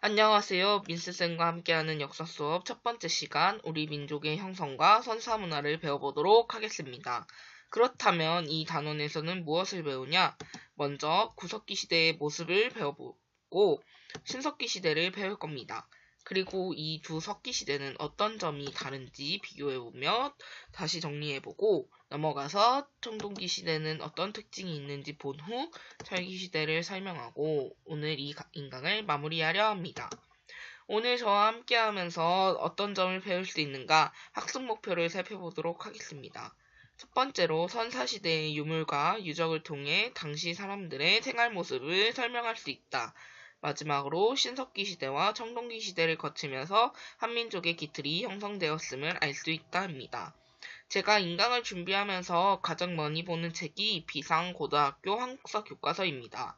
안녕하세요. 민스쌤과 함께하는 역사 수업 첫 번째 시간, 우리 민족의 형성과 선사문화를 배워보도록 하겠습니다. 그렇다면 이 단원에서는 무엇을 배우냐? 먼저 구석기 시대의 모습을 배워보고 신석기 시대를 배울 겁니다. 그리고 이 두 석기 시대는 어떤 점이 다른지 비교해보며 다시 정리해보고 넘어가서 청동기 시대는 어떤 특징이 있는지 본 후 철기 시대를 설명하고 오늘 이 인강을 마무리하려 합니다. 오늘 저와 함께 하면서 어떤 점을 배울 수 있는가 학습 목표를 살펴보도록 하겠습니다. 첫 번째로 선사시대의 유물과 유적을 통해 당시 사람들의 생활 모습을 설명할 수 있다. 마지막으로 신석기 시대와 청동기 시대를 거치면서 한민족의 기틀이 형성되었음을 알 수 있다 합니다. 제가 인강을 준비하면서 가장 많이 보는 책이 비상고등학교 한국사 교과서입니다.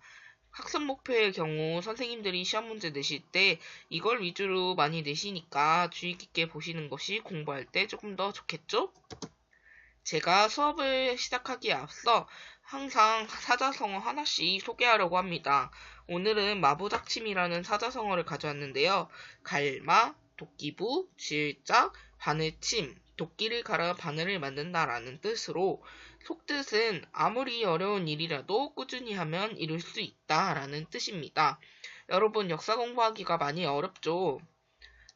학습 목표의 경우 선생님들이 시험 문제 내실 때 이걸 위주로 많이 내시니까 주의 깊게 보시는 것이 공부할 때 조금 더 좋겠죠? 제가 수업을 시작하기에 앞서 항상 사자성어 하나씩 소개하려고 합니다. 오늘은 마부작침이라는 사자성어를 가져왔는데요. 갈마, 도끼부, 질작, 바늘침, 도끼를 갈아 바늘을 만든다라는 뜻으로 속뜻은 아무리 어려운 일이라도 꾸준히 하면 이룰 수 있다라는 뜻입니다. 여러분 역사 공부하기가 많이 어렵죠?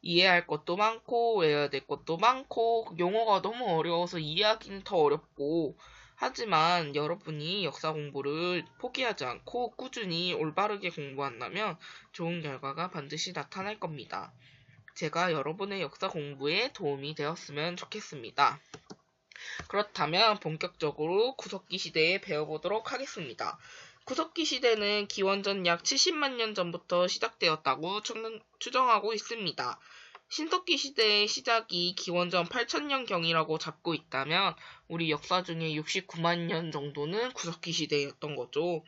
이해할 것도 많고 외워야 될 것도 많고 용어가 너무 어려워서 이해하기는 더 어렵고 하지만 여러분이 역사 공부를 포기하지 않고 꾸준히 올바르게 공부한다면 좋은 결과가 반드시 나타날 겁니다. 제가 여러분의 역사 공부에 도움이 되었으면 좋겠습니다. 그렇다면 본격적으로 구석기 시대에 배워보도록 하겠습니다. 구석기 시대는 기원전 약 70만 년 전부터 시작되었다고 추정하고 있습니다. 신석기 시대의 시작이 기원전 8000년경이라고 잡고 있다면 우리 역사 중에 69만 년 정도는 구석기 시대였던 거죠.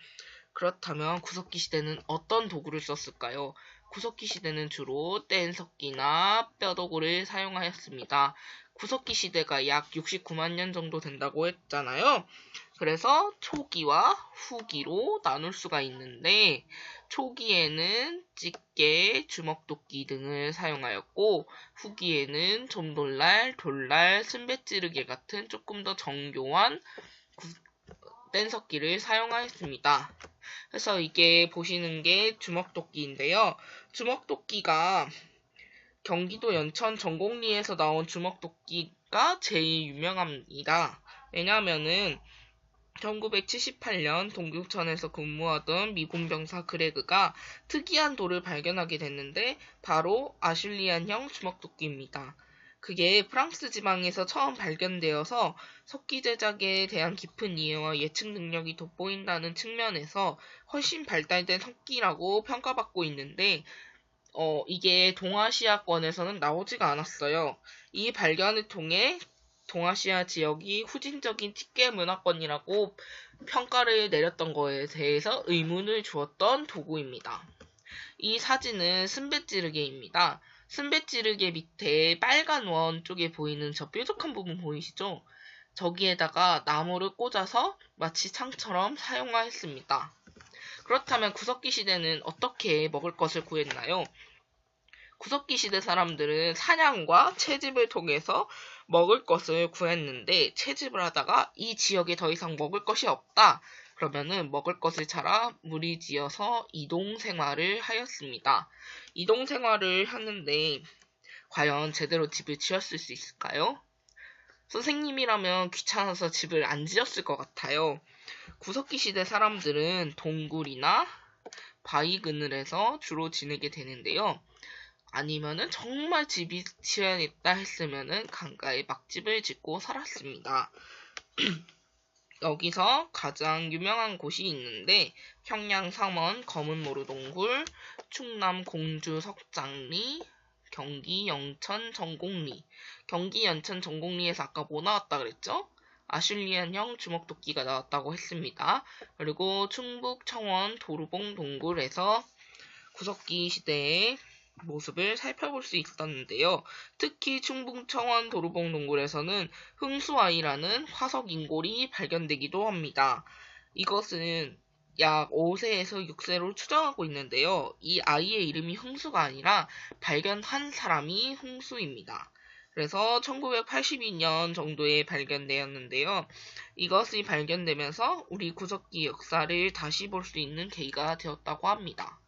그렇다면 구석기 시대는 어떤 도구를 썼을까요? 구석기 시대는 주로 뗀석기나 뼈도구를 사용하였습니다. 구석기 시대가 약 69만 년 정도 된다고 했잖아요. 그래서 초기와 후기로 나눌 수가 있는데 초기에는 집게, 주먹도끼 등을 사용하였고 후기에는 좀돌날, 돌날, 순배찌르개 같은 조금 더 정교한 뗀석기를 사용하였습니다. 그래서 이게 보시는 게 주먹도끼인데요. 주먹도끼가 경기도 연천 전곡리에서 나온 주먹도끼가 제일 유명합니다. 왜냐하면은 1978년 동교천에서 근무하던 미군 병사 그레그가 특이한 돌을 발견하게 됐는데 바로 아슐리안형 주먹도끼입니다. 그게 프랑스 지방에서 처음 발견되어서 석기 제작에 대한 깊은 이해와 예측 능력이 돋보인다는 측면에서 훨씬 발달된 석기라고 평가받고 있는데 이게 동아시아권에서는 나오지가 않았어요. 이 발견을 통해 동아시아 지역이 후진적인 티계 문화권이라고 평가를 내렸던 거에 대해서 의문을 주었던 도구입니다. 이 사진은 순배찌르개입니다. 순배찌르개 밑에 빨간 원 쪽에 보이는 저 뾰족한 부분 보이시죠? 저기에다가 나무를 꽂아서 마치 창처럼 사용하였습니다. 그렇다면 구석기 시대는 어떻게 먹을 것을 구했나요? 구석기 시대 사람들은 사냥과 채집을 통해서 먹을 것을 구했는데 채집을 하다가 이 지역에 더 이상 먹을 것이 없다. 그러면은 먹을 것을 찾아 무리지어서 이동 생활을 하였습니다. 이동 생활을 하는데 과연 제대로 집을 지었을 수 있을까요? 선생님이라면 귀찮아서 집을 안 지었을 것 같아요. 구석기 시대 사람들은 동굴이나 바위 그늘에서 주로 지내게 되는데요. 아니면은 정말 집이 지어야겠다 했으면은 강가에 막집을 짓고 살았습니다. 여기서 가장 유명한 곳이 있는데 평양 상원 검은모루 동굴, 충남 공주 석장리, 경기 영천 전곡리. 경기 연천 전곡리에서 아까 뭐 나왔다 그랬죠? 아슐리안형 주먹도끼가 나왔다고 했습니다. 그리고 충북 청원 도루봉 동굴에서 구석기 시대의 모습을 살펴볼 수 있었는데요. 특히 충북 청원 도루봉 동굴에서는 흥수아이라는 화석 인골이 발견되기도 합니다. 이것은 약 5세에서 6세로 추정하고 있는데요. 이 아이의 이름이 흥수가 아니라 발견한 사람이 흥수입니다. 그래서 1982년 정도에 발견되었는데요. 이것이 발견되면서 우리 구석기 역사를 다시 볼 수 있는 계기가 되었다고 합니다.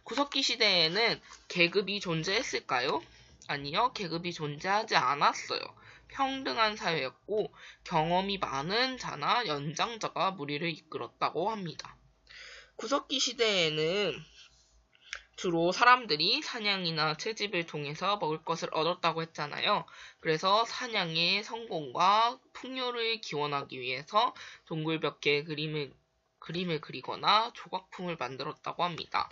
구석기 시대에는 계급이 존재했을까요? 아니요, 계급이 존재하지 않았어요. 평등한 사회였고 경험이 많은 자나 연장자가 무리를 이끌었다고 합니다. 구석기 시대에는 주로 사람들이 사냥이나 채집을 통해서 먹을 것을 얻었다고 했잖아요. 그래서 사냥의 성공과 풍요를 기원하기 위해서 동굴 벽에 그림을 그리거나 조각품을 만들었다고 합니다.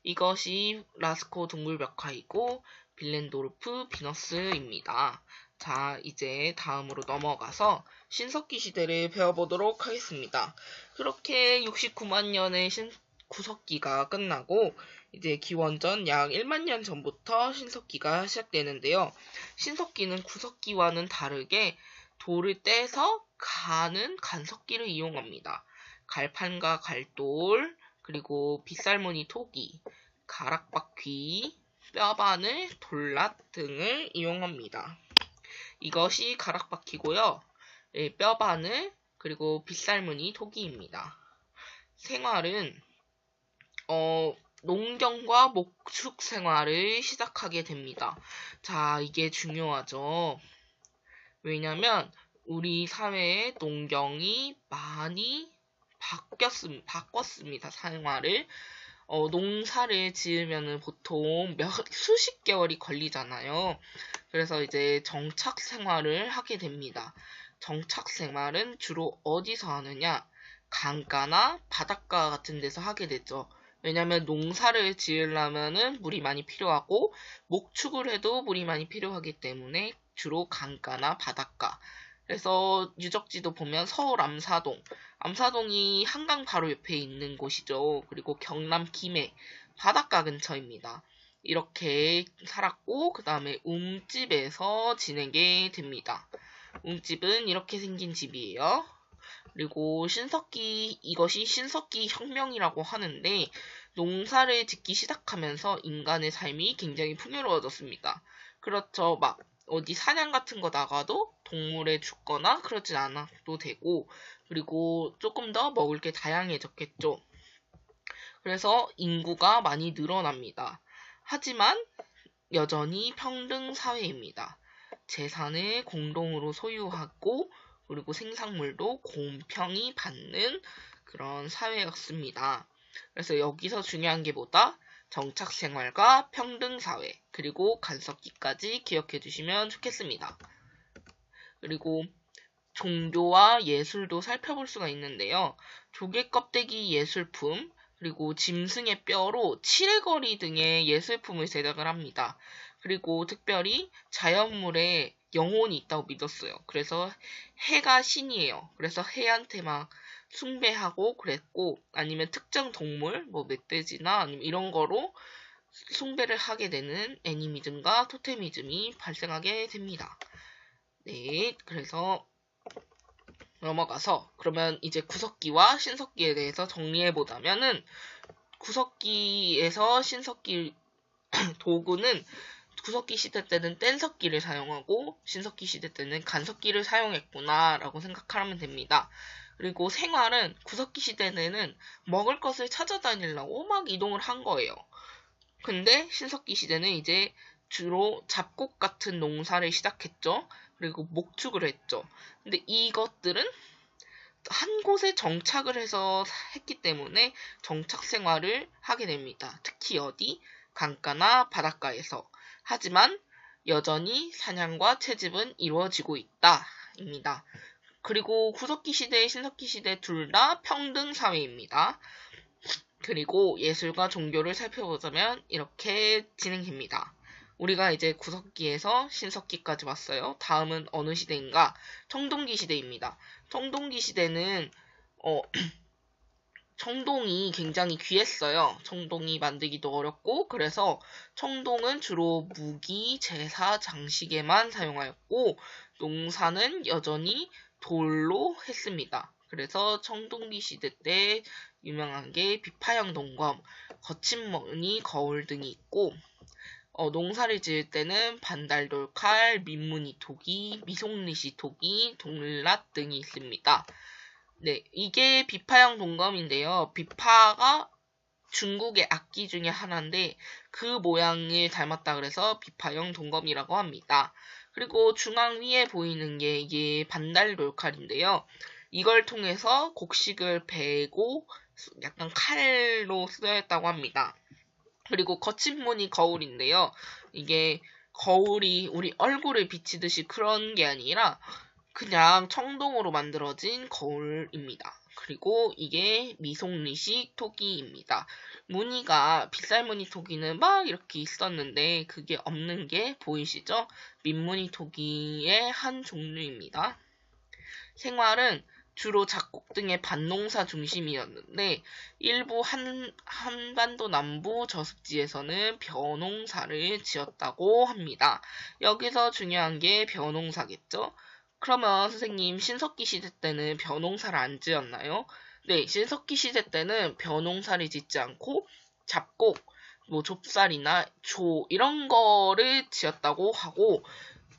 이것이 라스코 동굴 벽화이고 빌렌도르프 비너스입니다. 자, 이제 다음으로 넘어가서 신석기 시대를 배워보도록 하겠습니다. 그렇게 69만 년의 구석기가 끝나고 이제 기원전 약 1만 년 전부터 신석기가 시작되는데요. 신석기는 구석기와는 다르게 돌을 떼서 가는 간석기를 이용합니다. 갈판과 갈돌, 그리고 빗살무늬 토기, 가락바퀴, 뼈바늘, 돌랏 등을 이용합니다. 이것이 가락바퀴고요. 뼈바늘, 그리고 빗살무늬 토기입니다. 생활은 농경과 목축 생활을 시작하게 됩니다. 자, 이게 중요하죠. 왜냐면 우리 사회의 농경이 많이 바꿨습니다. 생활을. 농사를 지으면은 보통 수십 개월이 걸리잖아요. 그래서 이제 정착 생활을 하게 됩니다. 정착 생활은 주로 어디서 하느냐? 강가나 바닷가 같은 데서 하게 되죠. 왜냐면 농사를 지으려면은 물이 많이 필요하고 목축을 해도 물이 많이 필요하기 때문에 주로 강가나 바닷가. 그래서 유적지도 보면 서울 암사동이 한강 바로 옆에 있는 곳이죠. 그리고 경남 김해 바닷가 근처입니다. 이렇게 살았고 그 다음에 움집에서 지내게 됩니다. 움집은 이렇게 생긴 집이에요. 그리고 이것이 신석기 혁명이라고 하는데 농사를 짓기 시작하면서 인간의 삶이 굉장히 풍요로워졌습니다. 그렇죠. 막 어디 사냥 같은 거 나가도 동물에 죽거나 그러진 않아도 되고 그리고 조금 더 먹을 게 다양해졌겠죠. 그래서 인구가 많이 늘어납니다. 하지만 여전히 평등 사회입니다. 재산을 공동으로 소유하고 그리고 생산물도 공평히 받는 그런 사회였습니다. 그래서 여기서 중요한 게 뭐다? 정착생활과 평등사회, 그리고 간섭기까지 기억해 주시면 좋겠습니다. 그리고 종교와 예술도 살펴볼 수가 있는데요. 조개 껍데기 예술품, 그리고 짐승의 뼈로 칠해거리 등의 예술품을 제작을 합니다. 그리고 특별히 자연물에 영혼이 있다고 믿었어요. 그래서 해가 신이에요. 그래서 해한테 막 숭배하고 그랬고 아니면 특정 동물, 뭐 멧돼지나 아니면 이런 거로 숭배를 하게 되는 애니미즘과 토테미즘이 발생하게 됩니다. 네, 그래서 넘어가서 그러면 이제 구석기와 신석기에 대해서 정리해보자면은 구석기에서 신석기 도구는 구석기 시대 때는 뗀석기를 사용하고 신석기 시대 때는 간석기를 사용했구나 라고 생각하면 됩니다. 그리고 생활은 구석기 시대에는 먹을 것을 찾아다니려고 막 이동을 한 거예요. 근데 신석기 시대는 이제 주로 잡곡 같은 농사를 시작했죠. 그리고 목축을 했죠. 근데 이것들은 한 곳에 정착을 해서 했기 때문에 정착 생활을 하게 됩니다. 특히 어디? 강가나 바닷가에서. 하지만 여전히 사냥과 채집은 이루어지고 있다. 입니다. 그리고 구석기 시대, 신석기 시대 둘 다 평등 사회입니다. 그리고 예술과 종교를 살펴보자면 이렇게 진행됩니다. 우리가 이제 구석기에서 신석기까지 왔어요. 다음은 어느 시대인가? 청동기 시대입니다. 청동기 시대는 청동이 굉장히 귀했어요. 청동이 만들기도 어렵고 그래서 청동은 주로 무기, 제사, 장식에만 사용하였고 농사는 여전히 돌로 했습니다. 그래서 청동기 시대 때 유명한 게 비파형 동검, 거친 무늬 거울 등이 있고, 농사를 지을 때는 반달돌칼, 민무늬 토기, 미송리시 토기, 동lat 등이 있습니다. 네, 이게 비파형 동검인데요. 비파가 중국의 악기 중에 하나인데 그 모양을 닮았다 그래서 비파형 동검이라고 합니다. 그리고 중앙 위에 보이는 게 이게 반달돌칼인데요. 이걸 통해서 곡식을 베고 약간 칼로 쓰였다고 합니다. 그리고 거친 무늬 거울인데요. 이게 거울이 우리 얼굴을 비치듯이 그런 게 아니라 그냥 청동으로 만들어진 거울입니다. 그리고 이게 미송리식 토기입니다. 무늬가 빗살무늬 토기는 막 이렇게 있었는데 그게 없는 게 보이시죠? 민무늬 토기의 한 종류입니다. 생활은 주로 작곡 등의 밭농사 중심이었는데 일부 한반도 남부 저습지에서는 벼농사를 지었다고 합니다. 여기서 중요한 게 벼농사겠죠? 그러면 선생님 신석기 시대 때는 벼농사를 안 지었나요? 네, 신석기 시대 때는 벼농사를 짓지 않고 잡곡, 좁쌀이나 조 이런 거를 지었다고 하고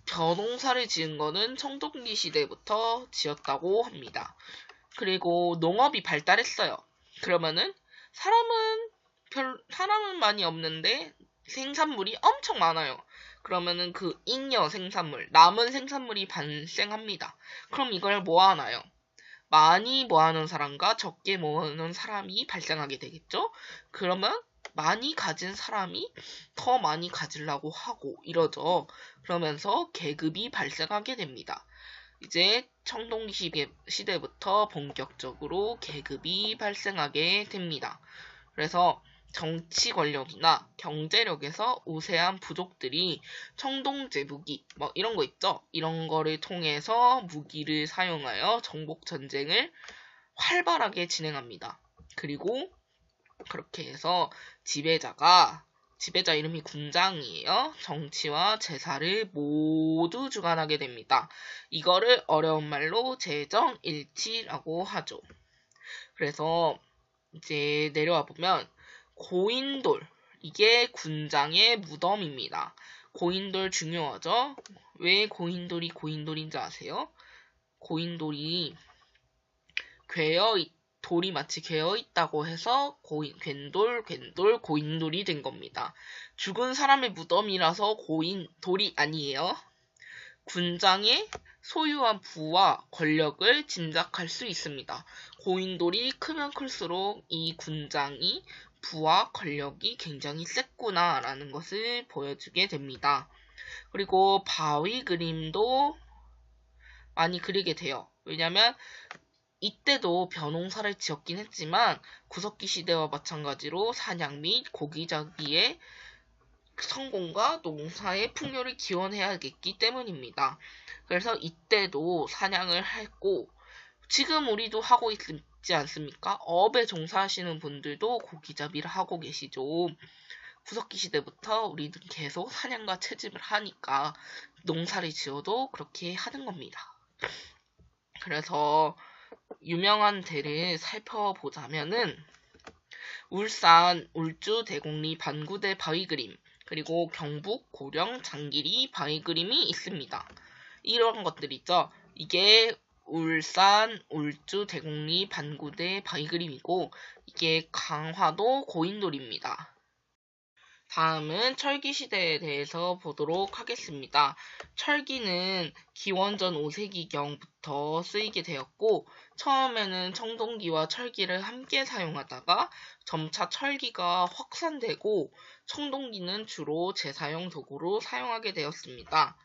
벼농사를 지은 거는 청동기 시대부터 지었다고 합니다. 그리고 농업이 발달했어요. 그러면은 사람은 많이 없는데 생산물이 엄청 많아요. 그러면은 그 잉여 생산물, 남은 생산물이 발생합니다. 그럼 이걸 모아놔요. 많이 모아놓은 사람과 적게 모아놓은 사람이 발생하게 되겠죠? 그러면 많이 가진 사람이 더 많이 가지려고 하고 이러죠. 그러면서 계급이 발생하게 됩니다. 이제 청동기 시대부터 본격적으로 계급이 발생하게 됩니다. 그래서 정치 권력이나 경제력에서 우세한 부족들이 청동제 무기, 이런 거 있죠? 이런 거를 통해서 무기를 사용하여 정복 전쟁을 활발하게 진행합니다. 그리고 그렇게 해서 지배자 이름이 군장이에요. 정치와 제사를 모두 주관하게 됩니다. 이거를 어려운 말로 재정일치라고 하죠. 그래서 이제 내려와 보면 고인돌, 이게 군장의 무덤입니다. 고인돌 중요하죠? 왜 고인돌이 고인돌인지 아세요? 고인돌이 돌이 마치 괴어있다고 해서 괜돌, 고인돌이 된 겁니다. 죽은 사람의 무덤이라서 돌이 아니에요. 군장의 소유한 부와 권력을 짐작할 수 있습니다. 고인돌이 크면 클수록 이 군장이 부와 권력이 굉장히 셌구나라는 것을 보여주게 됩니다. 그리고 바위 그림도 많이 그리게 돼요. 왜냐면 이때도 벼농사를 지었긴 했지만 구석기 시대와 마찬가지로 사냥 및 고기잡이의 성공과 농사의 풍요를 기원해야겠기 때문입니다. 그래서 이때도 사냥을 했고 지금 우리도 하고 있지 않습니까? 어업에 종사하시는 분들도 고기잡이를 하고 계시죠. 구석기 시대부터 우리는 계속 사냥과 채집을 하니까 농사를 지어도 그렇게 하는 겁니다. 그래서 유명한 대를 살펴보자면은 울산, 울주, 대곡리, 반구대 바위 그림, 그리고 경북, 고령, 장길이 바위 그림이 있습니다. 이런 것들 있죠. 이게 울산, 울주, 대곡리, 반구대 바위 그림이고 이게 강화도 고인돌입니다. 다음은 철기 시대에 대해서 보도록 하겠습니다. 철기는 기원전 5세기경부터 쓰이게 되었고 처음에는 청동기와 철기를 함께 사용하다가 점차 철기가 확산되고 청동기는 주로 제사용 도구로 사용하게 되었습니다.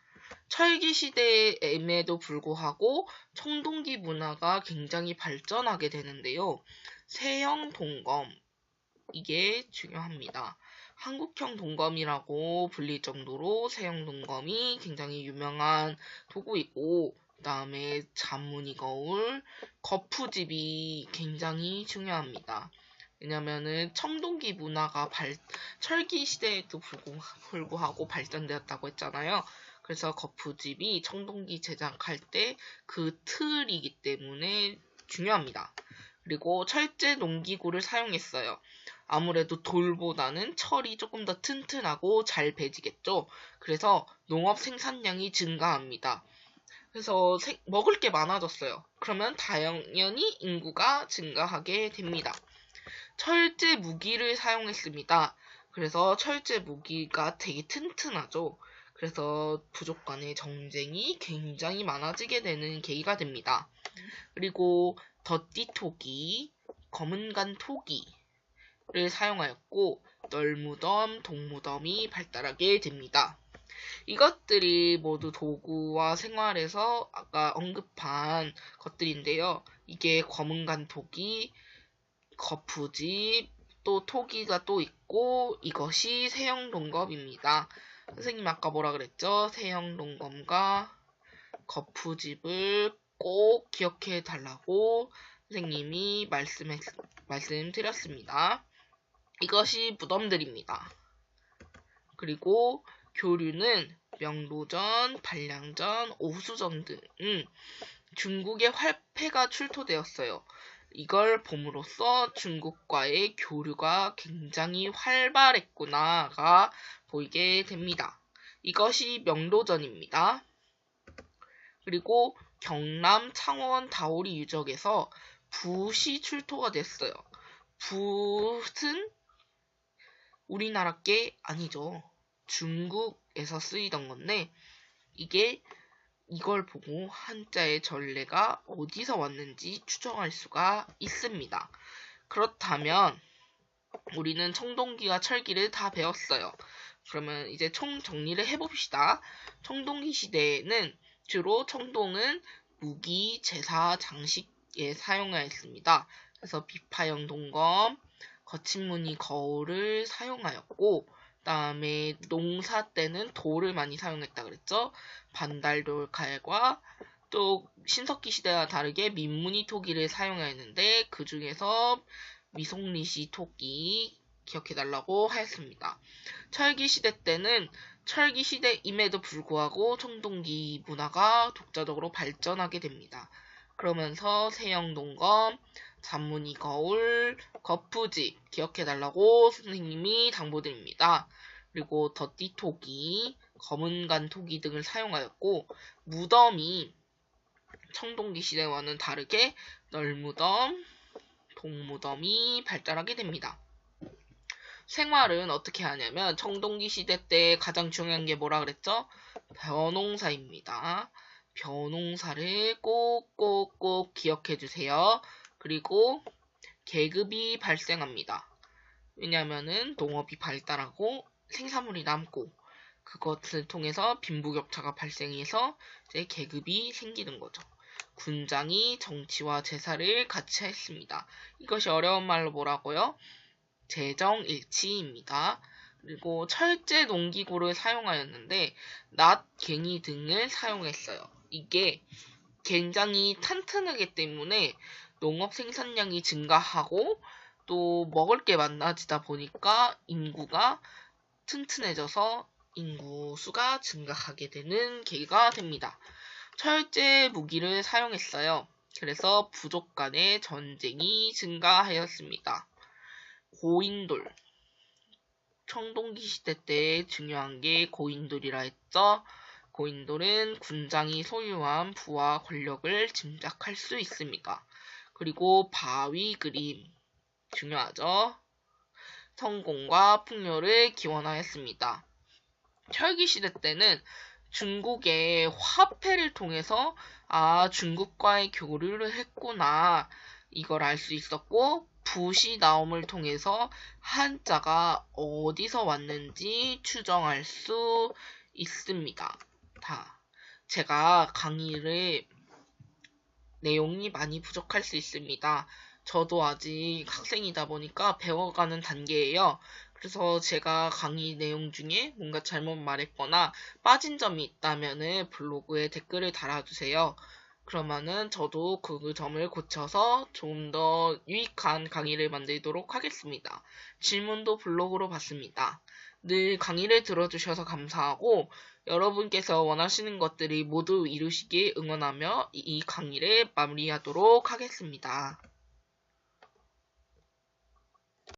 철기 시대임에도 불구하고 청동기 문화가 굉장히 발전하게 되는데요. 세형 동검, 이게 중요합니다. 한국형 동검이라고 불릴 정도로 세형 동검이 굉장히 유명한 도구이고 그 다음에 잔무늬 거울, 거푸집이 굉장히 중요합니다. 왜냐면은 청동기 문화가 철기 시대에도 불구하고 발전되었다고 했잖아요. 그래서 거푸집이 청동기 제작할 때 그 틀이기 때문에 중요합니다. 그리고 철제 농기구를 사용했어요. 아무래도 돌보다는 철이 조금 더 튼튼하고 잘 배지겠죠. 그래서 농업 생산량이 증가합니다. 그래서 먹을 게 많아졌어요. 그러면 당연히 인구가 증가하게 됩니다. 철제 무기를 사용했습니다. 그래서 철제 무기가 되게 튼튼하죠. 그래서 부족 간의 전쟁이 굉장히 많아지게 되는 계기가 됩니다. 그리고 덧띠토기, 검은간 토기를 사용하였고 널무덤, 동무덤이 발달하게 됩니다. 이것들이 모두 도구와 생활에서 아까 언급한 것들인데요. 이게 검은간 토기, 거푸집, 또 토기가 또 있고 이것이 세형동검입니다. 선생님 아까 뭐라 그랬죠? 세형동검과 거푸집을 꼭 기억해 달라고 선생님이 말씀드렸습니다. 이것이 무덤들입니다. 그리고 교류는 명로전, 반량전, 오수전 등 중국의 활패가 출토되었어요. 이걸 봄으로써 중국과의 교류가 굉장히 활발했구나가 보이게 됩니다. 이것이 명로전입니다. 그리고 경남, 창원, 다오리 유적에서 붓이 출토가 됐어요. 붓은 우리나라 게 아니죠. 중국에서 쓰이던 건데 이걸 보고 한자의 전례가 어디서 왔는지 추정할 수가 있습니다. 그렇다면 우리는 청동기와 철기를 다 배웠어요. 그러면 이제 총 정리를 해봅시다. 청동기 시대에는 주로 청동은 무기, 제사, 장식에 사용하였습니다. 그래서 비파형 동검, 거친 무늬 거울을 사용하였고 그다음에 농사 때는 돌을 많이 사용했다 그랬죠. 반달돌 칼과 또 신석기 시대와 다르게 민무늬 토기를 사용하였는데 그 중에서 미송리시 토기 기억해달라고 하였습니다. 철기 시대 때는 철기 시대임에도 불구하고 청동기 문화가 독자적으로 발전하게 됩니다. 그러면서 세형동검, 잔무늬 거울, 거푸집 기억해달라고 선생님이 당부드립니다. 그리고 덧띠토기, 검은간 토기 등을 사용하였고 무덤이 청동기 시대와는 다르게 널무덤, 동무덤이 발달하게 됩니다. 생활은 어떻게 하냐면 청동기 시대 때 가장 중요한 게 뭐라 그랬죠? 벼농사입니다. 벼농사를 꼭꼭꼭 기억해 주세요. 그리고 계급이 발생합니다. 왜냐하면은 농업이 발달하고 생산물이 남고 그것을 통해서 빈부격차가 발생해서 이제 계급이 생기는 거죠. 군장이 정치와 제사를 같이 했습니다. 이것이 어려운 말로 뭐라고요? 재정일치입니다. 그리고 철제 농기구를 사용하였는데 낫, 갱이 등을 사용했어요. 이게 굉장히 탄탄하기 때문에 농업 생산량이 증가하고 또 먹을 게 많아지다 보니까 인구가 튼튼해져서 인구 수가 증가하게 되는 계기가 됩니다. 철제 무기를 사용했어요. 그래서 부족 간의 전쟁이 증가하였습니다. 고인돌. 청동기 시대 때 중요한 게 고인돌이라 했죠. 고인돌은 군장이 소유한 부와 권력을 짐작할 수 있습니다. 그리고 바위 그림. 중요하죠. 성공과 풍요를 기원하였습니다. 철기 시대 때는 중국의 화폐를 통해서 중국과의 교류를 했구나 이걸 알 수 있었고 붓이 나옴을 통해서 한자가 어디서 왔는지 추정할 수 있습니다. 제가 강의를 내용이 많이 부족할 수 있습니다. 저도 아직 학생이다 보니까 배워가는 단계예요. 그래서 제가 강의 내용 중에 뭔가 잘못 말했거나 빠진 점이 있다면은 블로그에 댓글을 달아주세요. 그러면은 저도 그 점을 고쳐서 좀 더 유익한 강의를 만들도록 하겠습니다. 질문도 블로그로 받습니다. 늘 강의를 들어주셔서 감사하고 여러분께서 원하시는 것들이 모두 이루시길 응원하며 이 강의를 마무리하도록 하겠습니다.